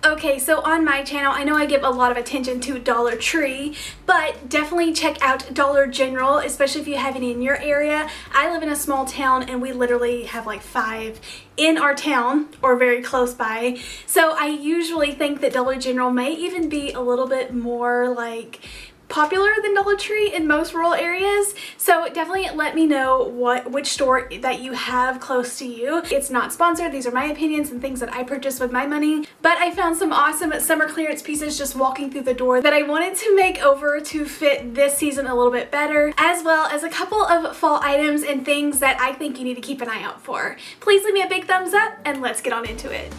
Okay, so on my channel, I know I give a lot of attention to Dollar Tree, but definitely check out Dollar General, especially if you have any in your area. I live in a small town and we literally have like 5 in our town or very close by. So I usually think that Dollar General may even be a little bit more like popular than Dollar Tree in most rural areas. So definitely let me know which store that you have close to you. It's not sponsored, these are my opinions and things that I purchased with my money, but I found some awesome summer clearance pieces just walking through the door that I wanted to make over to fit this season a little bit better, as well as a couple of fall items and things that I think you need to keep an eye out for. Please leave me a big thumbs up and let's get on into it.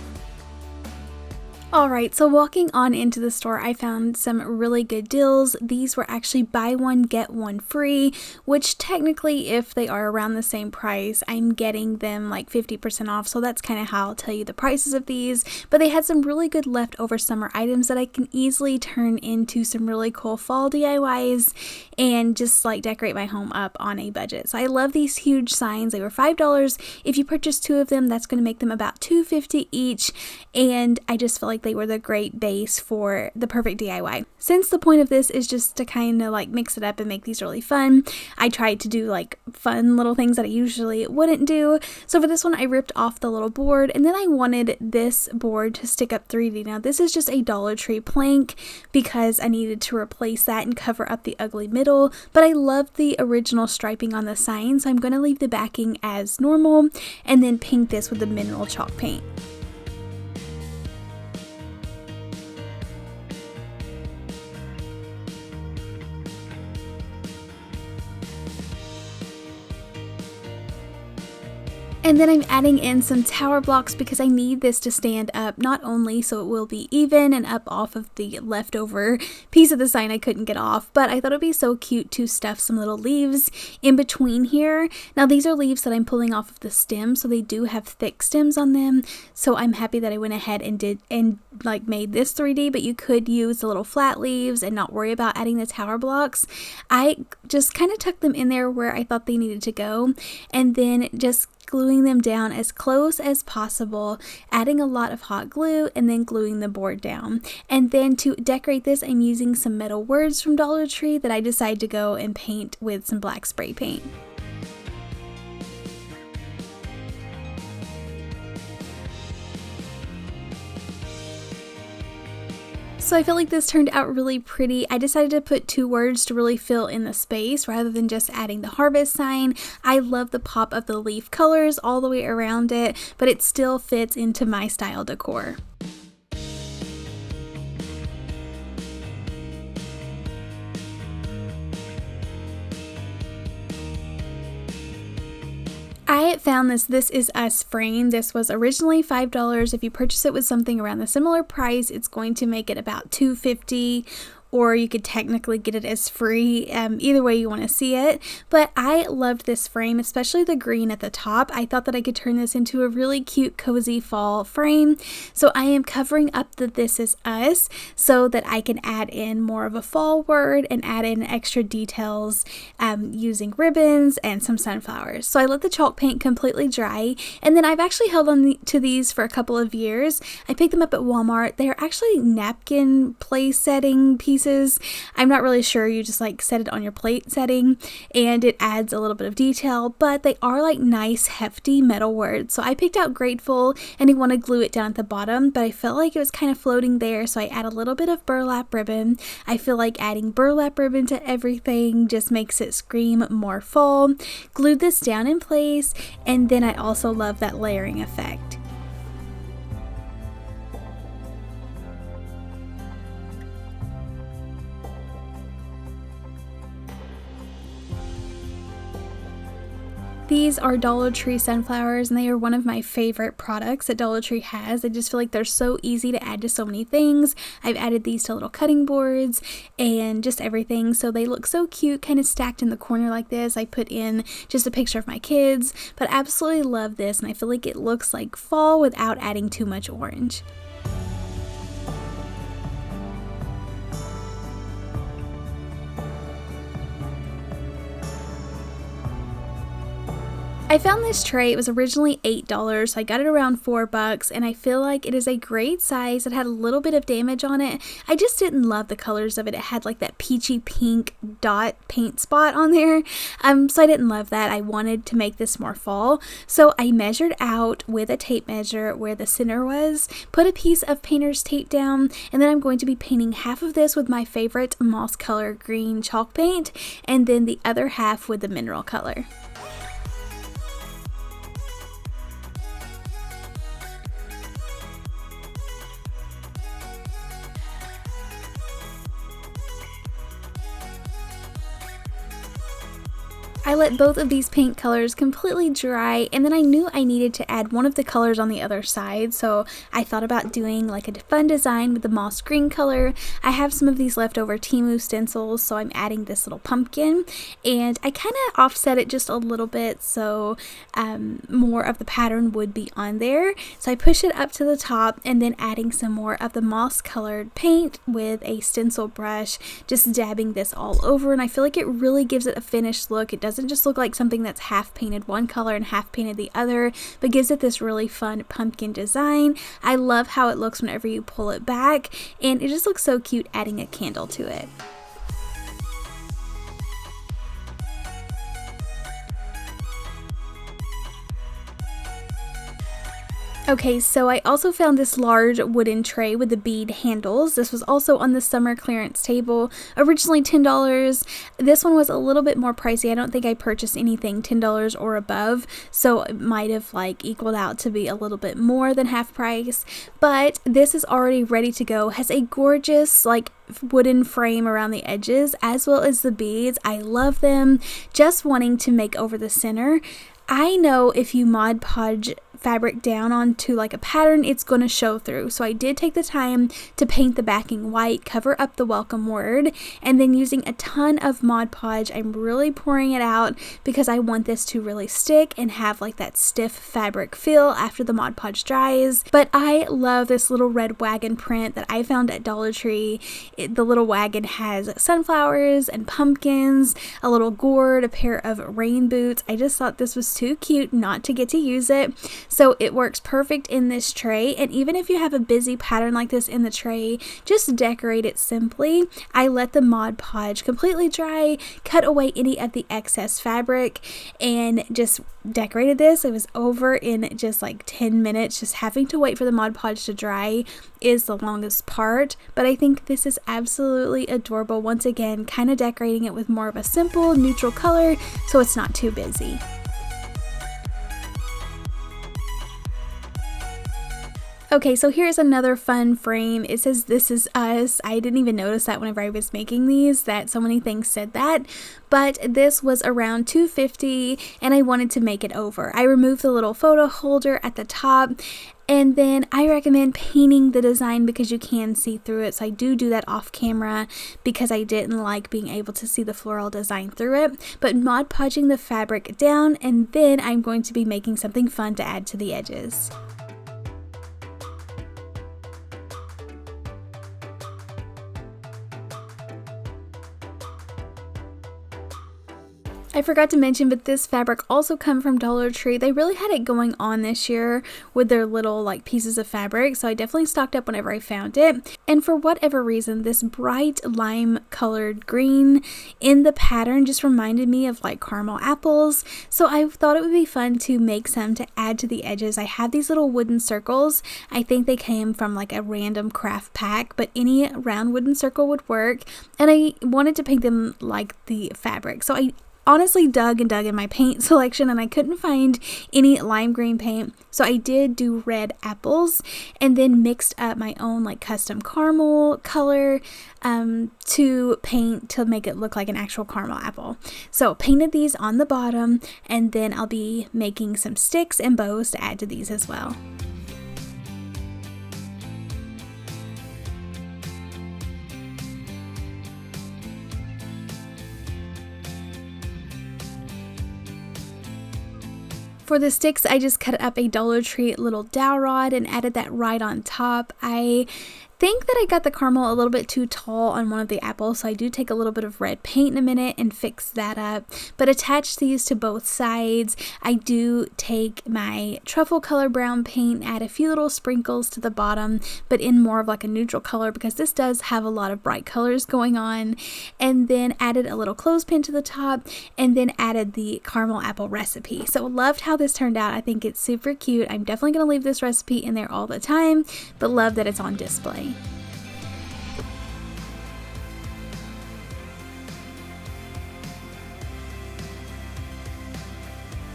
Alright, so walking on into the store, I found some really good deals. These were actually buy one, get one free, which technically if they are around the same price, I'm getting them like 50% off, so that's kind of how I'll tell you the prices of these. But they had some really good leftover summer items that I can easily turn into some really cool fall DIYs and just like decorate my home up on a budget. So I love these huge signs. They were $5. If you purchase 2 of them, that's going to make them about $2.50 each, and I just feel like they were the great base for the perfect DIY. Since the point of this is just to kind of like mix it up and make these really fun, I tried to do like fun little things that I usually wouldn't do. So for this one, I ripped off the little board, and then I wanted this board to stick up 3D. Now this is just a Dollar Tree plank because I needed to replace that and cover up the ugly middle, but I loved the original striping on the sign, so I'm going to leave the backing as normal and then paint this with the mineral chalk paint. And then I'm adding in some tower blocks because I need this to stand up, not only so it will be even and up off of the leftover piece of the sign I couldn't get off, but I thought it would be so cute to stuff some little leaves in between here. Now these are leaves that I'm pulling off of the stem, so they do have thick stems on them, so I'm happy that I went ahead and made this 3D, but you could use the little flat leaves and not worry about adding the tower blocks. I just kind of tucked them in there where I thought they needed to go, and then just gluing them down as close as possible, adding a lot of hot glue, and then gluing the board down. And then to decorate this, I'm using some metal words from Dollar Tree that I decided to go and paint with some black spray paint. So I feel like this turned out really pretty. I decided to put 2 words to really fill in the space rather than just adding the harvest sign. I love the pop of the leaf colors all the way around it, but it still fits into my style decor. I found this Is Us frame. This was originally $5. If you purchase it with something around the similar price, it's going to make it about $2.50, or you could technically get it as free, either way you want to see it. But I loved this frame, especially the green at the top. I thought that I could turn this into a really cute cozy fall frame. So I am covering up the This Is Us so that I can add in more of a fall word and add in extra details using ribbons and some sunflowers. So I let the chalk paint completely dry, and then I've actually held on to these for a couple of years. I picked them up at Walmart. They're actually napkin place setting pieces. I'm not really sure, you just like set it on your plate setting and it adds a little bit of detail, but they are like nice hefty metal words. So I picked out grateful and I want to glue it down at the bottom, but I felt like it was kind of floating there, so I add a little bit of burlap ribbon. I feel like adding burlap ribbon to everything just makes it scream more fall. Glued this down in place, and then I also love that layering effect. These are Dollar Tree sunflowers, and they are one of my favorite products that Dollar Tree has. I just feel like they're so easy to add to so many things. I've added these to little cutting boards and just everything, so they look so cute, kind of stacked in the corner like this. I put in just a picture of my kids, but absolutely love this, and I feel like it looks like fall without adding too much orange. I found this tray. It was originally $8, so I got it around $4, and I feel like it is a great size. It had a little bit of damage on it. I just didn't love the colors of it. It had like that peachy pink dot paint spot on there, so I didn't love that. I wanted to make this more fall, so I measured out with a tape measure where the center was, put a piece of painter's tape down, and then I'm going to be painting half of this with my favorite moss color green chalk paint, and then the other half with the mineral color. I let both of these paint colors completely dry, and then I knew I needed to add one of the colors on the other side, so I thought about doing like a fun design with the moss green color. I have some of these leftover Temu stencils, so I'm adding this little pumpkin, and I kind of offset it just a little bit so more of the pattern would be on there. So I push it up to the top, and then adding some more of the moss colored paint with a stencil brush, just dabbing this all over, and I feel like it really gives it a finished look. It doesn't just look like something that's half painted one color and half painted the other, but gives it this really fun pumpkin design. I love how it looks whenever you pull it back, and it just looks so cute adding a candle to it. Okay, so I also found this large wooden tray with the bead handles. This was also on the summer clearance table, originally $10. This one was a little bit more pricey. I don't think I purchased anything $10 or above, so it might have like equaled out to be a little bit more than half price. But this is already ready to go. Has a gorgeous like wooden frame around the edges as well as the beads. I love them. Just wanting to make over the center. I know if you Mod Podge fabric down onto like a pattern, it's going to show through. So I did take the time to paint the backing white, cover up the welcome word, and then using a ton of Mod Podge, I'm really pouring it out because I want this to really stick and have like that stiff fabric feel after the Mod Podge dries. But I love this little red wagon print that I found at Dollar Tree. The little wagon has sunflowers and pumpkins, a little gourd, a pair of rain boots. I just thought this was too cute not to get to use it. So it works perfect in this tray, and even if you have a busy pattern like this in the tray, just decorate it simply. I let the Mod Podge completely dry, cut away any of the excess fabric, and just decorated this. It was over in just like 10 minutes. Just having to wait for the Mod Podge to dry is the longest part, but I think this is absolutely adorable. Once again, kind of decorating it with more of a simple neutral color so it's not too busy. Okay, so here's another fun frame. It says "This is us." I didn't even notice that whenever I was making these, that so many things said that, but this was around $2.50 and I wanted to make it over. I removed the little photo holder at the top, and then I recommend painting the design because you can see through it. So I do that off camera because I didn't like being able to see the floral design through it. But Mod Podging the fabric down, and then I'm going to be making something fun to add to the edges. I forgot to mention, but this fabric also come from Dollar Tree. They really had it going on this year with their little like pieces of fabric, so I definitely stocked up whenever I found it. And for whatever reason, this bright lime colored green in the pattern just reminded me of like caramel apples, so I thought it would be fun to make some to add to the edges. I have these little wooden circles. I think they came from like a random craft pack, but any round wooden circle would work, and I wanted to paint them like the fabric. So I honestly dug in my paint selection and I couldn't find any lime green paint, so I did do red apples and then mixed up my own like custom caramel color to paint to make it look like an actual caramel apple. So painted these on the bottom, and then I'll be making some sticks and bows to add to these as well. For the sticks, I just cut up a Dollar Tree little dowel rod and added that right on top. I think that I got the caramel a little bit too tall on one of the apples, so I do take a little bit of red paint in a minute and fix that up. But attach these to both sides. I do take my truffle color brown paint, add a few little sprinkles to the bottom, but in more of like a neutral color because this does have a lot of bright colors going on. And then added a little clothespin to the top, and then added the caramel apple recipe. So loved how this turned out. I think it's super cute. I'm definitely going to leave this recipe in there all the time, but love that it's on display.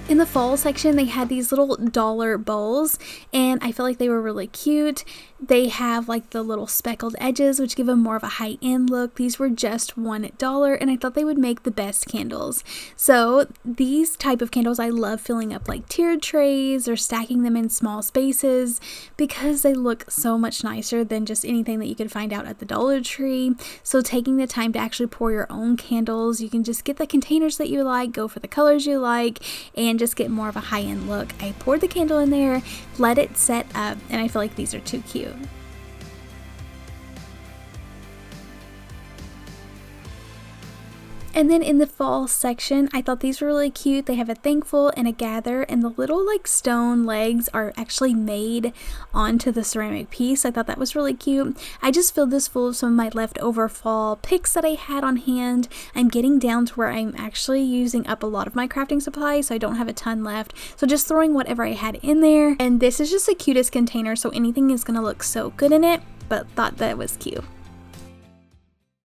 In the fall section, they had these little dollar bowls, and I feel like they were really cute. They have like the little speckled edges, which give them more of a high-end look. These were just $1, and I thought they would make the best candles. So these type of candles, I love filling up like tiered trays or stacking them in small spaces because they look so much nicer than just anything that you can find out at the Dollar Tree. So taking the time to actually pour your own candles, you can just get the containers that you like, go for the colors you like, and just get more of a high-end look. I poured the candle in there, let it set up, and I feel like these are too cute. And then in the fall section, I thought these were really cute. They have a thankful and a gather, and the little like stone legs are actually made onto the ceramic piece. I thought that was really cute. I just filled this full of some of my leftover fall picks that I had on hand. I'm getting down to where I'm actually using up a lot of my crafting supplies, so I don't have a ton left. So just throwing whatever I had in there. And this is just the cutest container, so anything is going to look so good in it, but thought that was cute.